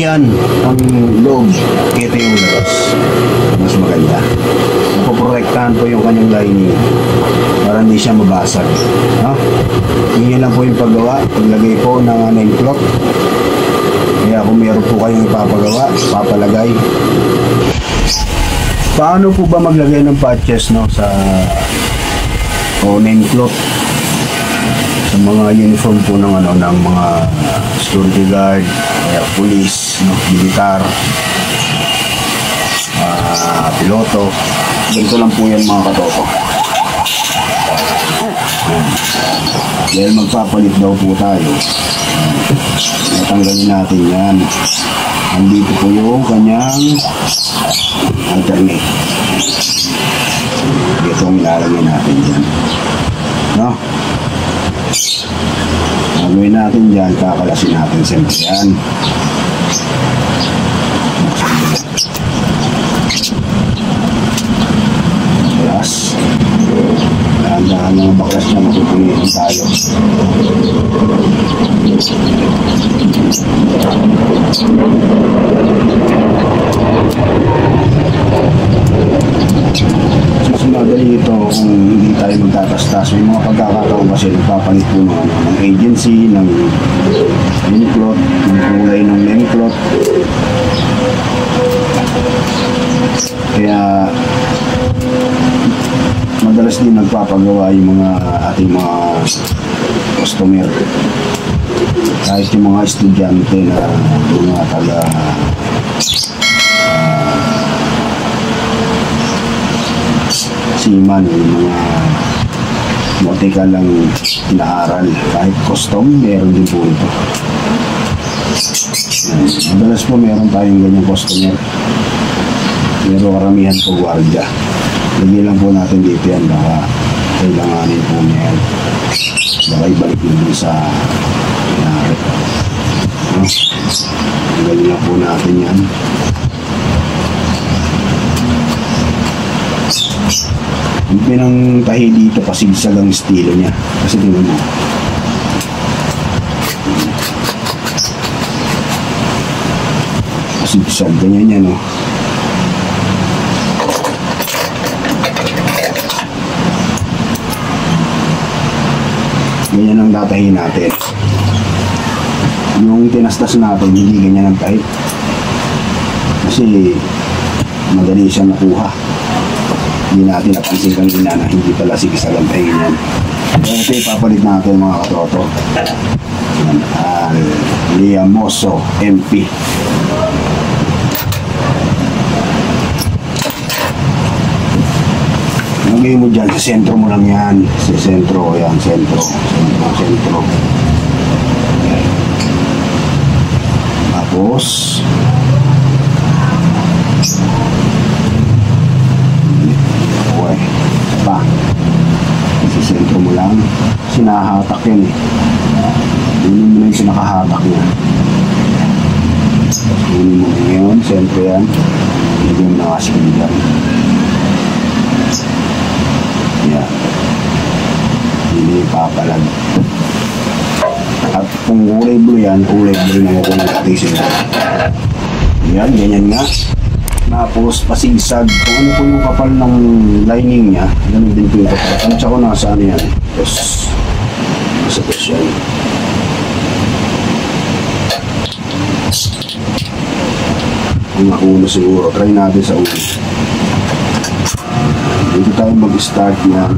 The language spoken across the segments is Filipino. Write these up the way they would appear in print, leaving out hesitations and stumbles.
yan ang loob, ito yung labas. Mas maganda. Napoprotektahan po yung kanyang lining para hindi siya mabasag. No? Yun lang po yung paggawa. Paglagay po ng name cloth. Kaya kung meron po kayong ipapagawa, papalagay. Paano po ba maglagay ng patches, no, sa name cloth sa mga uniform po ng ng mga security guard, police, no, militar, piloto? Ganito lang po yan mga katoto. Dahil magpapalit daw po tayo, natanggalin natin yan. Andito po yung kanyang alternate. Ito ang ilalagay natin dyan, no? Gagawin natin dyan, kakalasin natin siyempre yan. Baklas. Dahan-dahan ng baklas na matutulitin tayo. Mas madali ito kung hindi tayo magtatastas. May mga pagkakataon kasi nagpapalit po ng agency, ng name cloth, ng kulay ng name cloth. Kaya madalas din nagpapagawa yung mga ating mga customer, kahit yung mga estudyante na mga taga seaman, yung mga nautical lang inaaral, kahit custom, meron din po ito. Madalas po meron tayong ganyang customer, pero karamihan po guardia. Lagyan lang po natin dito yan, baka kailanganin po niya yan, baka ibalik nyo sa inari. No? Lagyan lang po natin yan. Yung pinangtahi dito, pasigsag ang estilo niya. Kasi tingnan mo, pasigsag, ganyan yan, no? Ganyan ang tatahin natin. Yung tinastas natin, hindi ganyan ang tahi. Kasi madali siya nakuha. Hindi natin napansin kanina na hindi pala sigisag ang tahi niyan. Ito ipapalit natin mga katoto. Liamoso MP. Lagay mo dyan, sa sentro mo lang yan. Sa sentro, yan, sentro. Tapos, okay, pa. Sa sentro mo lang. Sinahatak yan eh. Kunin mo lang yung sinakahatak niya. Kunin mo ngayon, sentro yan. Lagyan mo na kasi dyan. Yan. Hindi papalag. At kung kulay blue yan, kulay blue na kung natin. Yan, ganyan nga. Tapos pasigsag. Kung ano po yung kapal ng lining niya, ganun din po yung kapal. Ano siya ko nasa ano yan? Tapos, nasa tapos yan. Ang ulo siguro. Try natin sa ulo. Dito tayo mag-start yan.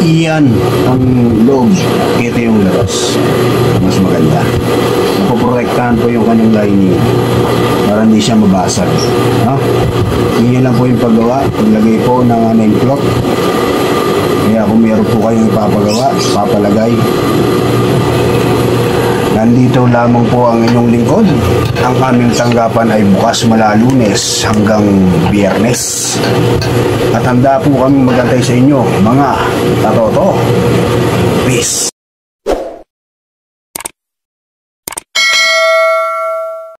Iyan ang loob. Ito yung labas. Mas maganda. Napoprotektahan po yung kanyang lining para hindi siya mabasag. No? Iyan lang po yung paggawa. Paglagay po ng 9 o'clock. Kaya kung meron po kayong ipapagawa, papalagay. Nandito lamang po ang inyong lingkod. Ang aming tanggapan ay bukas mula Lunes hanggang Biyernes. At handa po kami magantay sa inyo, mga katoto. Peace!